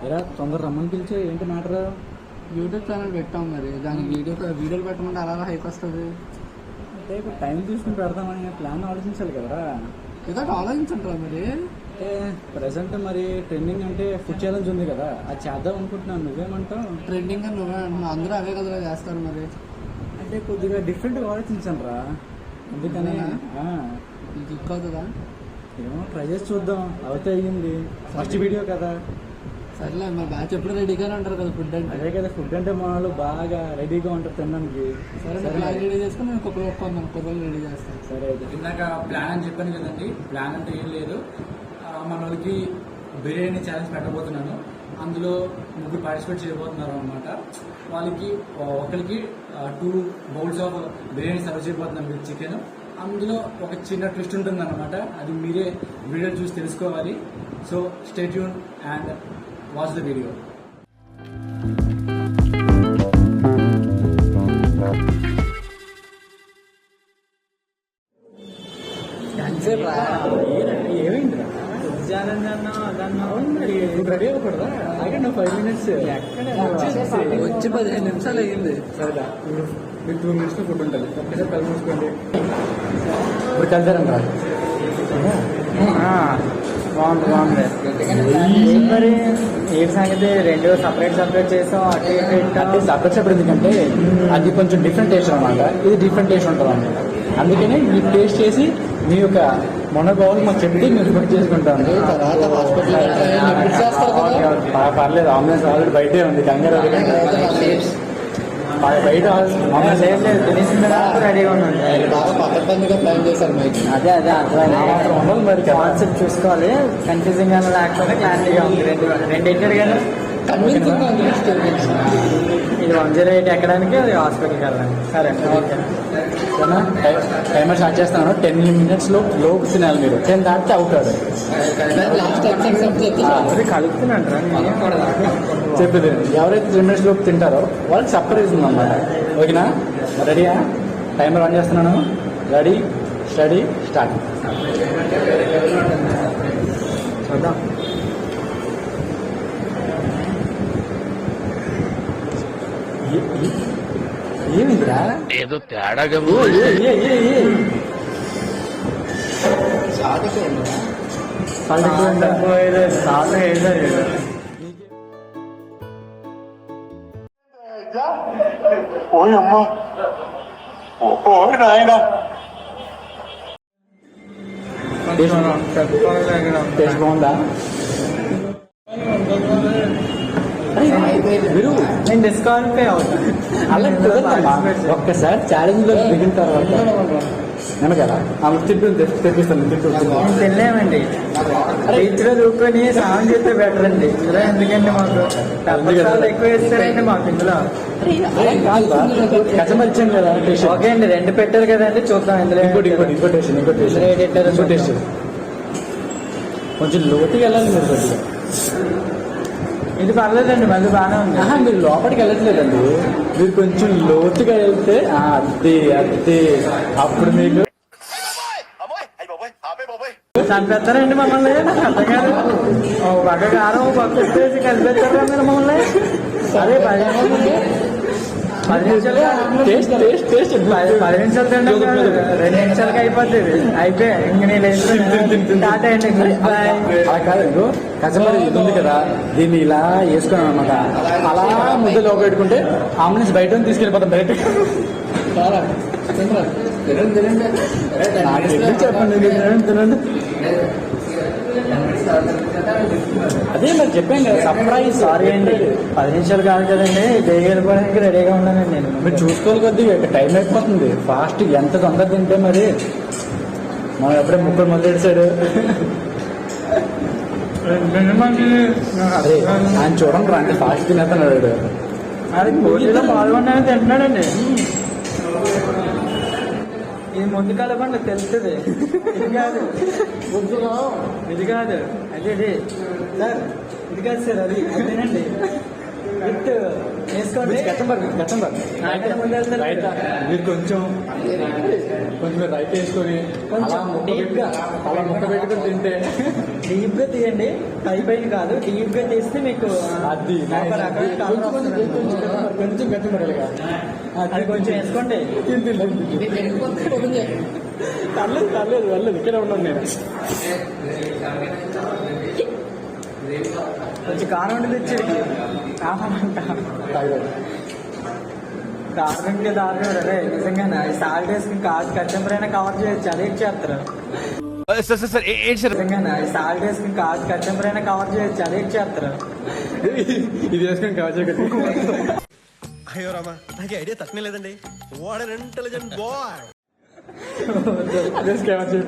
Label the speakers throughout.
Speaker 1: ఎలా తొందర రమ్మని పిలిచే ఏంటి మ్యాటర్?
Speaker 2: యూట్యూబ్ ఛానల్ పెట్టాం మరి దానికి వీడియోలు పెట్టమంటే అలా హైక్ వస్తుంది.
Speaker 1: అంటే ఇప్పుడు టైం తీసుకుని పెడదామని ప్లాన్ ఆలోచించాలి కదరా.
Speaker 2: ఏదో ఆలోచించంటారా మరి?
Speaker 1: అంటే ప్రజెంట్ మరి ట్రెండింగ్ అంటే ఫుడ్ ఛాలెంజ్ ఉంది కదా, అది చేద్దాం అనుకుంటున్నాను. నువ్వేమంటావు?
Speaker 2: ట్రెండింగ్ అని నువ్వే అంటున్నావు, అందరూ అవే కదా చేస్తారు మరి.
Speaker 1: అంటే కొద్దిగా డిఫరెంట్గా ఆలోచించాను రా, అందుకని
Speaker 2: క్లిక్ అవుతుందా
Speaker 1: ఏమో ట్రై చేసి చూద్దాం. అవుతే అయ్యింది, ఫస్ట్ వీడియో కదా.
Speaker 2: సరేలే మరి బ్యాచ్ ఎప్పుడు రెడీగానే ఉంటారు కదా ఫుడ్ అంటే.
Speaker 1: అదే కదా, ఫుడ్ అంటే మా వాళ్ళు బాగా రెడీగా ఉంటారు తినడానికి.
Speaker 2: సరే రెడీ చేసుకుని నేను కొబ్బరి రెడీ చేస్తాను.
Speaker 1: సరే అయితే ఇందాక ప్లాన్ అని చెప్పాను కదండి. ప్లాన్ అంటే ఏం లేదు, మన వాళ్ళకి బిర్యానీ ఛాలెంజ్ పెట్టబోతున్నాను. అందులో ముగ్గురు పార్టిసిపేట్ చేయబోతున్నారు అనమాట. వాళ్ళకి ఒకరికి 2 బౌల్స్ ఆఫ్ బిర్యానీ సర్వ్ చేయబోతున్నాను విత్ చికెన్. అందులో ఒక చిన్న ట్విస్ట్ ఉంటుంది అనమాట, అది మీరే వీడియో చూసి తెలుసుకోవాలి. So stay tune and watch the video. ఏమైంది ఛాలెంజ్ అన్నా అదన్నా రెడీ అవ్వకూడదా? అలాగే 5 minutes
Speaker 2: వచ్చి 15 నిమిషాలు అయ్యింది.
Speaker 1: సరేదా, మీరు 2 minutes ఫుడ్ ఉంటుంది. ఒక్కసారి కళ్ళు మూసుకోండి. ఇప్పుడు కలిసారంట. బాగుంది. మరి ఏడు సంగతి 2 సపరేట్ చేసాం. అంటే సపరేట్ ఎందుకంటే అది కొంచెం డిఫరెంట్ టేస్ట్ అనమాట, ఇది డిఫరెంట్ టేస్ట్ ఉంటుంది అనమాట. అందుకని మీరు టేస్ట్ చేసి మీ యొక్క మొనగోలు మాకు చెప్తే మీరు రిపోర్ట్ చేసుకుంటాం. పర్లేదు, ఆంబులెన్స్ ఆల్రెడీ బయటే ఉంది. కంగారు బయట రెడీగా ఉన్నాను.
Speaker 2: ప్లాన్ చేశారు
Speaker 1: అదే అర్థమైంది. మరి కాన్సెప్ట్ చూసుకోవాలి, కన్ఫ్యూజింగ్ గా లేకపోతే క్లారిటీగా ఉంది. రెండు ఎక్కారు కదా, ఇది 108 ఎక్కడానికి, అది హాస్పిటల్కి వెళ్ళాలి. సరే ఓకే, టైమర్ స్టార్ట్ చేస్తాను. 10 minutes లోపు తినాలి మీరు. 10 దాటితే అవుతాడు. అది కలుపుతున్నాడు చెప్పేది. ఎవరైతే 3 minutes లోపు తింటారో వాళ్ళకి సర్ప్రైజ్ ఉందన్నమాట. ఓకేనా? రెడీయా? టైమర్ ఆన్ చేస్తున్నాను. Ready, study, start. చూద్దాం. ఏమిందిరా
Speaker 3: ఏదో తేడాగా
Speaker 4: ఓయమ్మా, ఓ నాయనా.
Speaker 1: టేస్ట్ బాగుందా? మీరు నేను డిస్క్వాలిఫై అవుతాను. అలా ఒక్కసారి ఛాలెంజ్ లో దిగిన తర్వాత వెనకాల ఆమె తెప్పిస్తాను. తినలేమండి, రీచ్లో దూకొని సాయం చేస్తే బెటర్ అండి. ఇందులో ఎందుకండి మాకు ఎక్కువ వేస్తారండి మాకు. ఇందులో కస్టమర్ ఇచ్చాను కదా. ఓకే అండి, 2 పెట్టారు కదండి, చూద్దాం. ఇందులో ఇంకో టేస్ట్ కొంచెం లోతుకి వెళ్ళాలి మీరు. కొద్దిగా ఇది పర్లేదండి, మళ్ళీ బాగానే ఉంది. మీరు లోపలికి వెళ్ళట్లేదండి, మీరు కొంచెం లోతుగా వెళ్తే అదే అప్పుడు మీకు చంపేస్తారండి మమ్మల్ని. నాకు అర్థం కాదు. పక్క కారం పక్క వేసి కలిపేస్తారా మీరు మమ్మల్ని? అదే 10 నిమిషాలు టేస్ట్ 10 నిమిషాలు తింటే 2 నిమిషాలకి అయిపోతుంది. అయిపోయి ఇంక నేను స్టార్ట్ అయ్యండి. అలా కాదు, కస్టమర్ ఇది ఉంది కదా, దీన్ని ఇలా వేసుకున్నాను అనమాట. అలా ముద్ద లోపల పెట్టుకుంటే ఆంబులెన్స్ బయట తీసుకెళ్ళిపోతాం డైరెక్ట్. చెప్పండి, తినండి. అదే మరి చెప్పాను కదా, సర్ప్రైజ్. సారీ అండి, 10 నిమిషాలు కాదు కదండి, డైలీ వెళ్ళిపోవడానికి రెడీగా ఉన్నానండి నేను. మీరు చూసుకోవాలి కొద్దిగా, టైం అయిపోతుంది ఫాస్ట్. ఎంత తొందర తింటే మరి మనం ఎప్పుడే 30 మంది ఏడిసాడు. అదే ఆయన చూడండి, అంటే ఫాస్ట్ తినేస్తున్నాడు. అది పోటీలో పాల్గొన్నానని తింటున్నాడండి. ఇది ముందు కలపండి తెలుస్తుంది. ఇది కాదు అదే సార్, ఇది కాదు సార్, అది తినండి.
Speaker 3: విత్ వేసుకోండి.
Speaker 1: రైట్ మీరు కొంచెం రైట్ వేసుకొని అలా ముక్క పెట్టుకొని తింటే
Speaker 3: డీప్ గా తీయండి, పై పైన కాదు, డీప్ గా తీస్తే మీకు
Speaker 1: అది
Speaker 3: ఒక రకమైన colour వస్తుంది.
Speaker 1: కొంచెం గట్టిమరలుగా
Speaker 3: అది కొంచెం వేసుకోండి.
Speaker 1: తరలేదు వెళ్ళలేదు ఇక్కడే ఉన్నాను నేను.
Speaker 3: కొంచెం కారం ఉండి తెచ్చేది కావాలంట. దారుణంగా దారుణం రే నిజంగానే. సాల్ట్ వేసుకుని కచ్చంపరైనా కవర్ చేయొచ్చు, అదే చేస్తారు నిజంగానే. సాల్ట్ వేసుకుని కచ్చంపరైనా కవర్ చేయొచ్చు, అదే చేస్తారు.
Speaker 1: ఇది వేసుకొని కావచ్చు.
Speaker 5: అయ్యో రామా, నాకు ఐడియా తక్కువ లేదండి. What an intelligent boy.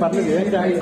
Speaker 1: పర్లేదు ఏం కాదు.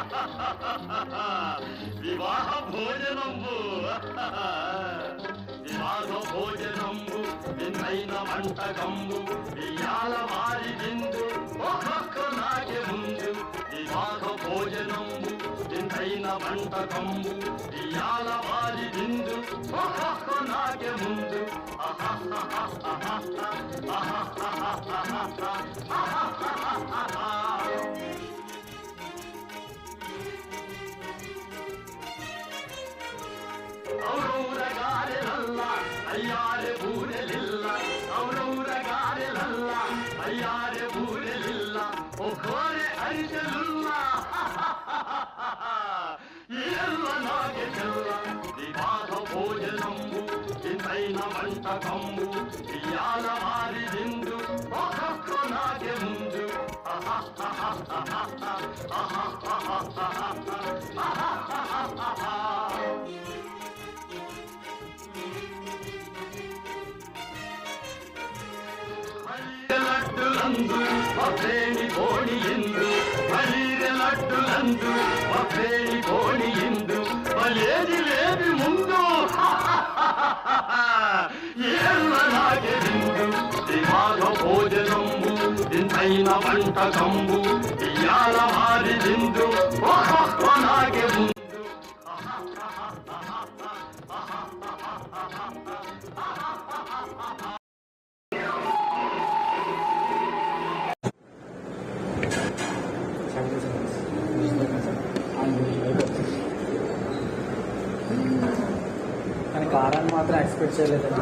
Speaker 3: కానీ కారాన్ని మాత్రం ఎక్స్పెక్ట్ చేయలేదండి.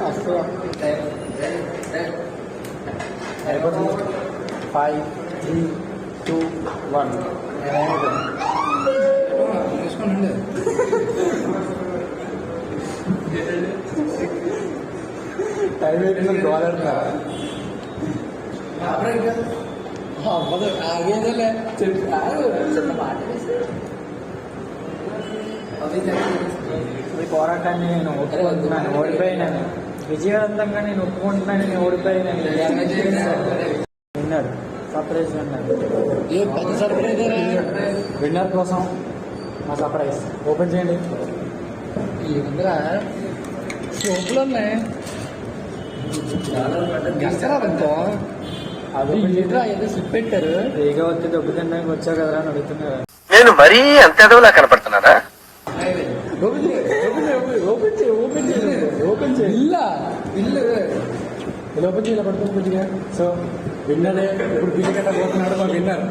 Speaker 3: అసలు అయిపోతుంది. 5, 3, 2, 1
Speaker 2: తీసుకోండి.
Speaker 1: టైం అయిపోయింది.
Speaker 2: అవ్వదు ఆగేదేలే చిన్న మాట
Speaker 3: ఈ పోరాటాన్ని నేను ఒప్పుకుంటున్నాను, ఓడిపోయినాను. విజయవంతంగా నేను ఒప్పుకుంటున్నాను, నేను ఓడిపోయినాను. విన్నాడు సర్ప్రైజ్ విన్నాడు.
Speaker 2: ఏ పెద్ద సర్ప్రైజ్
Speaker 1: విన్నర్ కోసం మా సర్ప్రైజ్ ఓపెన్ చేయండి.
Speaker 2: ఈ ముందర సోపులు ఉన్నాయి గెలుస్తారంతో అది ఏంట్రా ఏదో స్లిప్ పెట్టారు.
Speaker 3: ఫ్రీగా వచ్చి దెబ్బ తినడానికి వచ్చావు కదరా అని అడుగుతున్నారు.
Speaker 5: నేను మరీ అంత ఎదవలా కనపడుతున్నారా?
Speaker 1: ఇలా ఓపెన్ చేయాలి పడుతుంది కొద్దిగా. సో విన్నరే ఇప్పుడు బిల్లు కట్టబోతున్నాడు మా విన్నర్.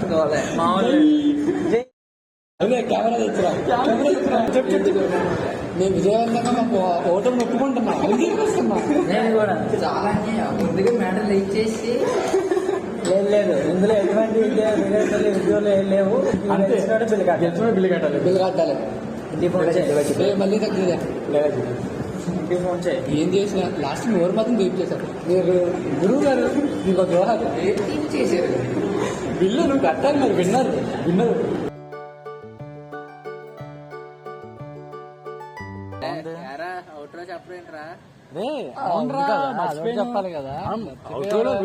Speaker 2: అదే కెమెరా తెచ్చురా, కెమెరా తెచ్చురా. చెప్పు నేను విజయవంతంగా మాకు ఓటమి ఒప్పుకుంటున్నా, వస్తున్నా.
Speaker 3: నేను కూడా
Speaker 2: చాలా ముందుగా మ్యాటర్ లీక్ చేసి
Speaker 3: లేదు ఇందులో ఎటువంటి ఉద్యోగాలు ఏం లేవు. బిల్లు కట్టాలి,
Speaker 1: బిల్లు కట్టాలి.
Speaker 2: బిల్లు కట్టాలి.
Speaker 3: ఇంటికి ఫోన్ చేయి,
Speaker 2: మళ్ళీ తగ్గిదే
Speaker 3: ఇంటికి ఫోన్ చేయి.
Speaker 2: ఏం చేసినా లాస్ట్ ఎవరు మాత్రం దీప్ చేశారు. మీరు గురువు గారు మీకు ఒక వ్యవహారం చేశారు.
Speaker 1: బిల్లు నువ్వు కట్టాలి మరి. విన్నర్ విన్నర్
Speaker 2: చెప్పాలి కదా,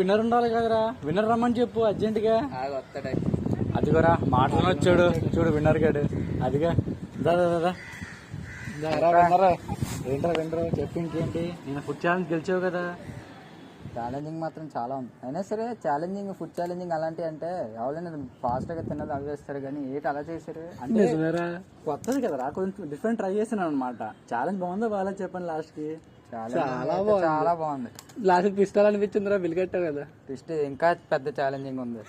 Speaker 1: విన్నర్ ఉండాలి కదరా. విన్నర్ రమ్మని చెప్పు అర్జెంట్ గా. అదిగోరా మాటలు వచ్చాడు చూడు విన్నర్ గాడు. అదిగా దాదా
Speaker 2: విన్నరా
Speaker 1: ఏంట్రా విన్నరు చెప్పు. ఇంకేంటి నేను ఫుడ్ ఛాలెంజ్ గెలిచావు కదా.
Speaker 2: ఛాలెంజింగ్ మాత్రం చాలా ఉంది. అయినా సరే ఛాలెంజింగ్, ఫుడ్ ఛాలెంజింగ్ అలాంటివి అంటే ఎవరైనా ఫాస్ట్గా తిన్నది అవి వేస్తారు, కానీ ఏంటి అలా చేశారు అంటే కొత్తది కదా, కొంచెం డిఫరెంట్ ట్రై చేసినాను అనమాట. ఛాలెంజ్ బాగుందా బాగా చెప్పండి లాస్ట్కి. చాలా బాగుంది.
Speaker 6: లాస్ట్ ట్విస్ట్ అనిపించిందిరా, బిల్ కట్టావు కదా.
Speaker 2: ట్విస్ట్ ఇంకా పెద్ద ఛాలెంజింగ్ ఉంది.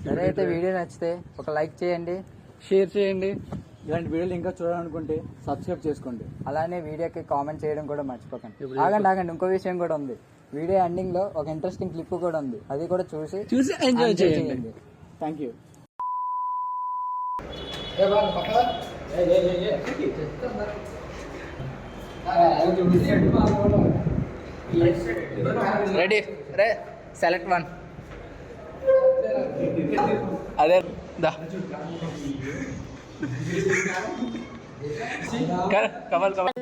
Speaker 2: సరే అయితే వీడియో నచ్చితే ఒక లైక్ చేయండి,
Speaker 6: షేర్ చేయండి.
Speaker 3: ఇలాంటి వీడియోలు ఇంకా చూడాలనుకుంటే సబ్స్క్రైబ్ చేసుకోండి.
Speaker 2: అలానే వీడియోకి కామెంట్ చేయడం కూడా మర్చిపోకండి. ఆగండి, ఇంకో విషయం కూడా ఉంది. వీడియో ఎండింగ్ లో ఒక ఇంట్రెస్టింగ్ క్లిప్ కూడా ఉంది, అది కూడా చూసి
Speaker 6: ఎంజాయ్ చేయండి.
Speaker 3: Thank you.
Speaker 2: Ready ray, select one. అదే దా కవల్ కవల్.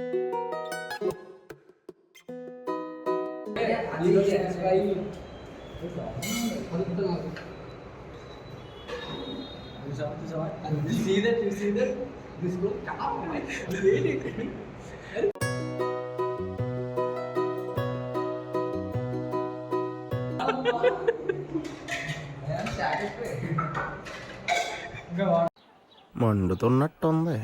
Speaker 5: మండుతున్నట్టుంది.